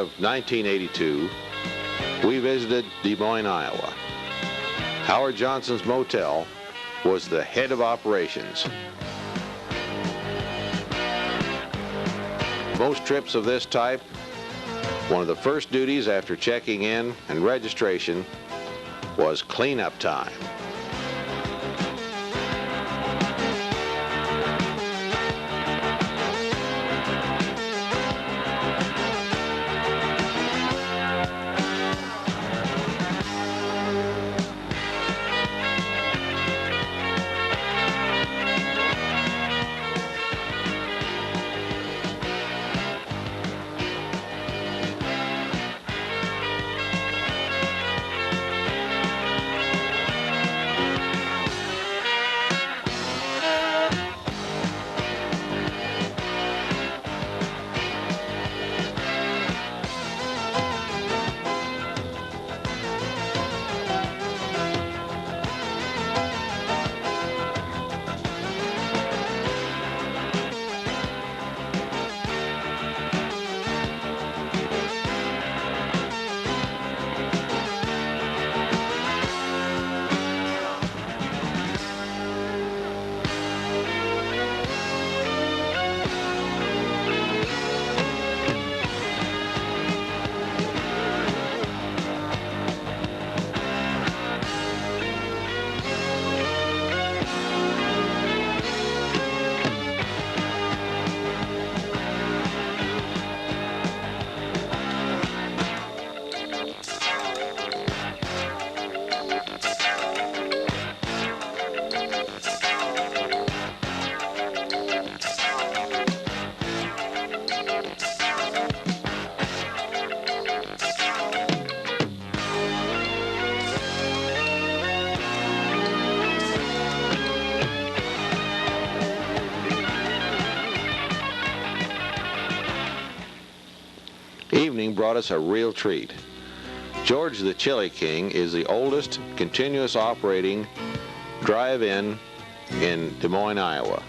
of 1982, we visited Des Moines, Iowa. Howard Johnson's Motel was the head of operations. Most trips of this type, one of the first duties after checking in and registration was cleanup time. Evening brought us a real treat. George the Chili King is the oldest continuous operating drive-in in Des Moines, Iowa,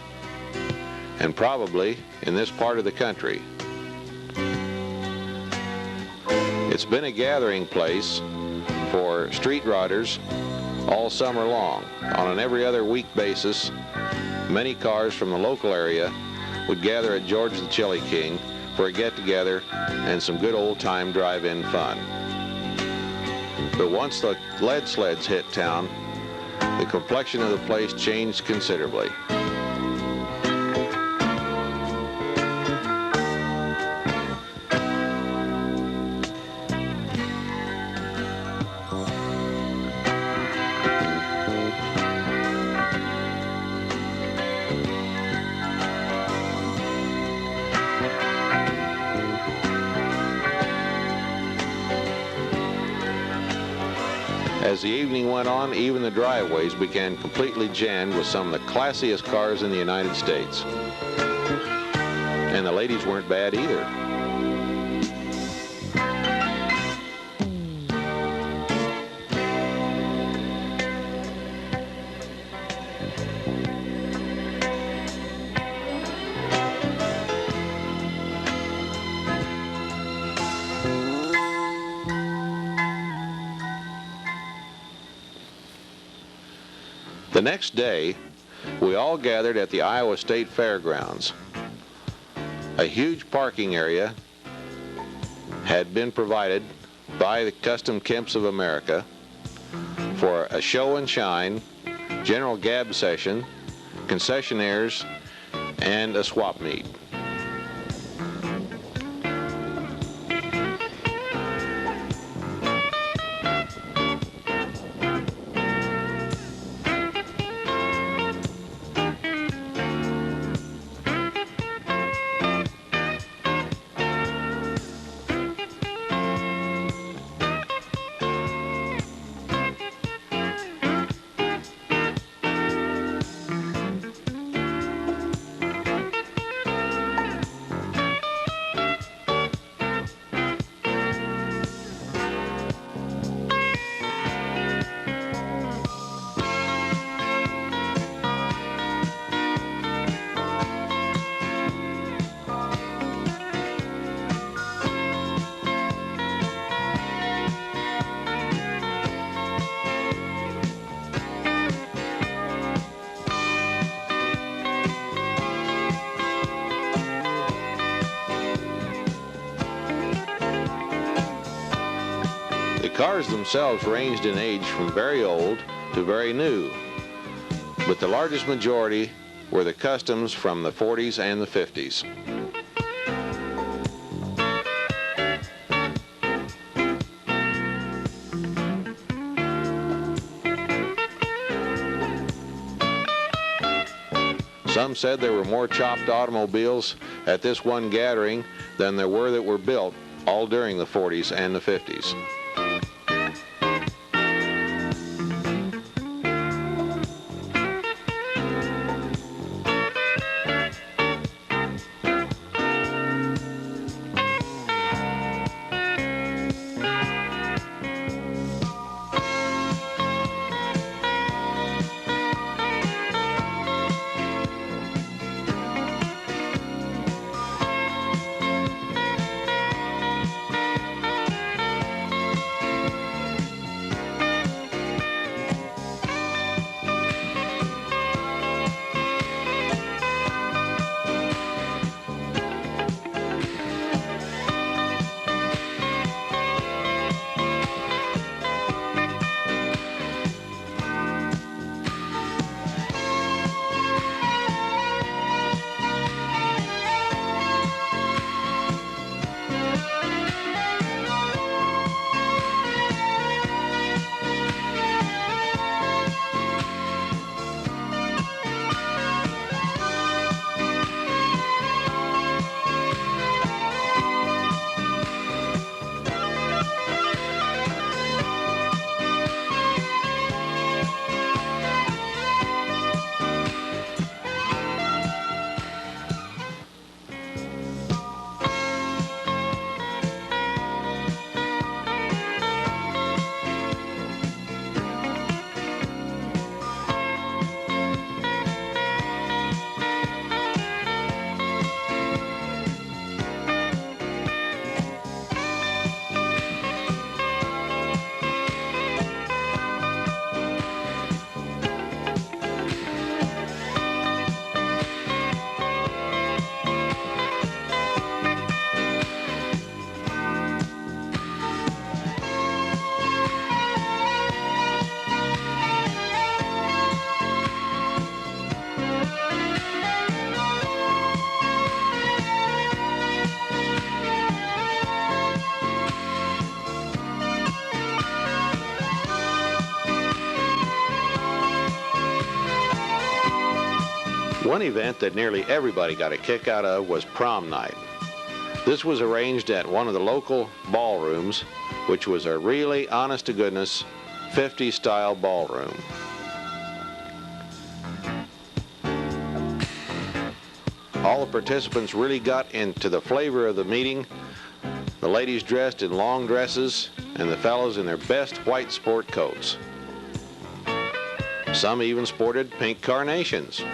and probably in this part of the country. It's been a gathering place for street riders all summer long. On an every other week basis, many cars from the local area would gather at George the Chili King for a get-together and some good old-time drive-in fun. But once the Lead Sleds hit town, the complexion of the place changed considerably. As the evening went on, even the driveways began completely jammed with some of the classiest cars in the United States. And the ladies weren't bad either. The next day, we all gathered at the Iowa State Fairgrounds. A huge parking area had been provided by the Custom Kemps of America for a show and shine, general gab session, concessionaires, and a swap meet. cars themselves ranged in age from very old to very new, but the largest majority were the customs from the 40s and the 50s. Some said there were more chopped automobiles at this one gathering than there were that were built all during the 40s and the 50s. One event that nearly everybody got a kick out of was prom night. This was arranged at one of the local ballrooms, which was a really honest-to-goodness 50s style ballroom. All the participants really got into the flavor of the meeting. The ladies dressed in long dresses and the fellows in their best white sport coats. Some even sported pink carnations.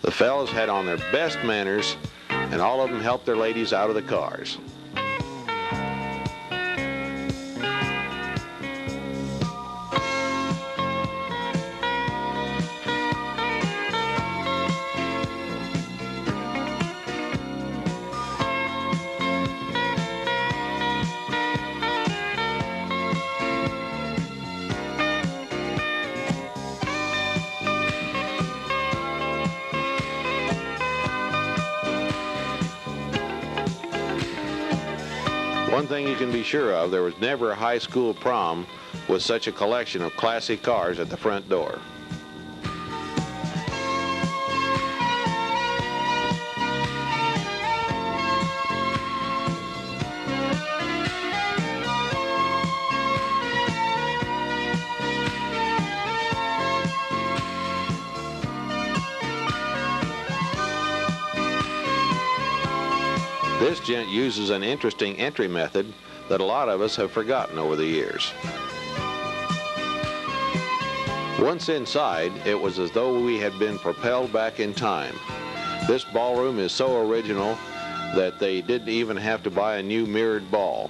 The fellas had on their best manners, and all of them helped their ladies out of the cars. One thing you can be sure of, there was never a high school prom with such a collection of classy cars at the front door. This gent uses an interesting entry method that a lot of us have forgotten over the years. Once inside, it was as though we had been propelled back in time. This ballroom is so original that they didn't even have to buy a new mirrored ball.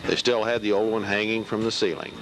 They still had the old one hanging from the ceiling.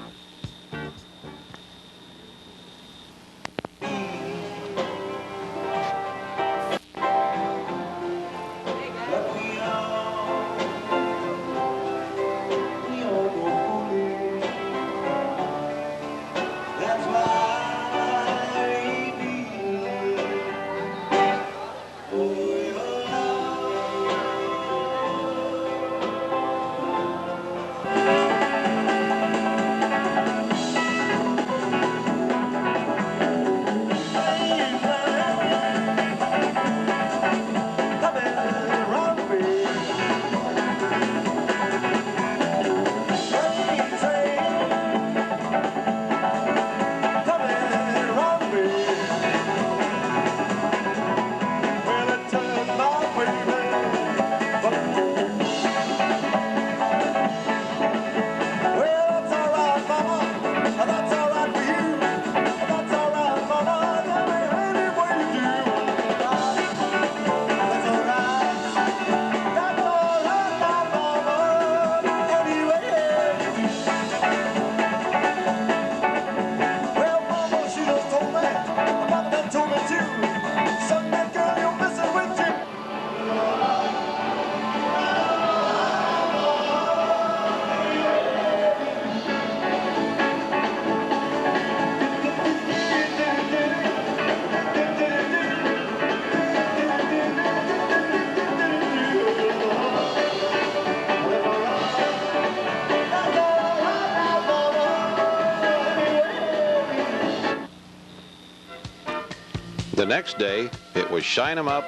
The next day, it was shine 'em up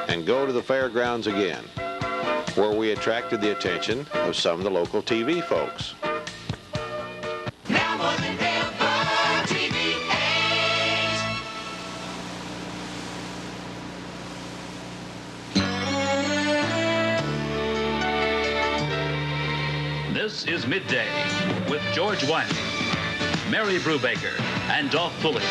and go to the fairgrounds again, where we attracted the attention of some of the local TV folks. Now more than ever, TV This is Midday with George Wiley, Mary Brubaker, and Dolph Pulley.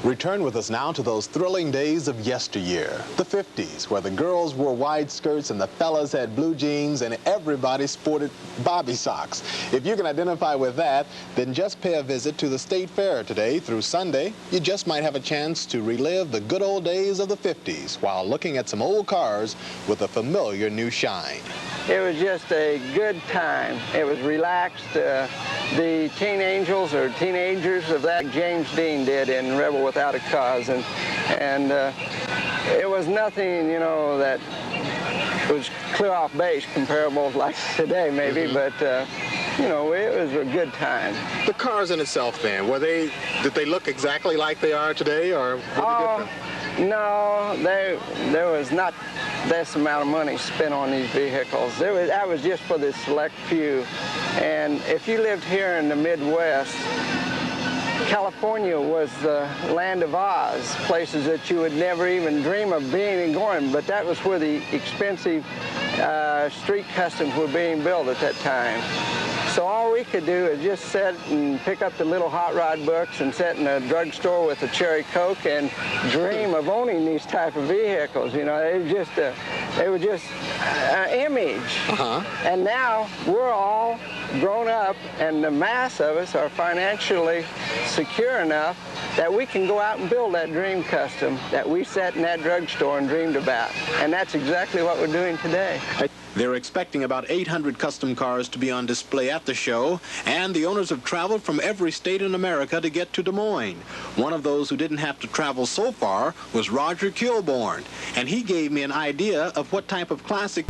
Return with us now to those thrilling days of yesteryear, the 50s, where the girls wore wide skirts and the fellas had blue jeans and everybody sported bobby socks. If you can identify with that, then just pay a visit to the State Fair today through Sunday. You just might have a chance to relive the good old days of the 50s while looking at some old cars with a familiar new shine. It was just a good time. It was relaxed. The teen angels or teenagers of that James Dean did in Rebel Without a Cause, and it was nothing, you know, that was clear off base comparable like today maybe, but you know, it was a good time. The cars in itself then, did they look exactly like they are today, or were they different? No, there was not this amount of money spent on these vehicles. That was just for the select few. And if you lived here in the Midwest, California was the land of Oz, places that you would never even dream of being and going, but that was where the expensive street customs were being built at that time. So all we could do is just sit and pick up the little hot rod books and sit in a drugstore with a cherry Coke and dream of owning these type of vehicles. You know, it was just an image. And now we're all grown up, and the mass of us are financially secure enough that we can go out and build that dream custom that we sat in that drugstore and dreamed about. And that's exactly what we're doing today. They're expecting about 800 custom cars to be on display at the show, and the owners have traveled from every state in America to get to Des Moines. One of those who didn't have to travel so far was Roger Kilborn, and he gave me an idea of what type of classic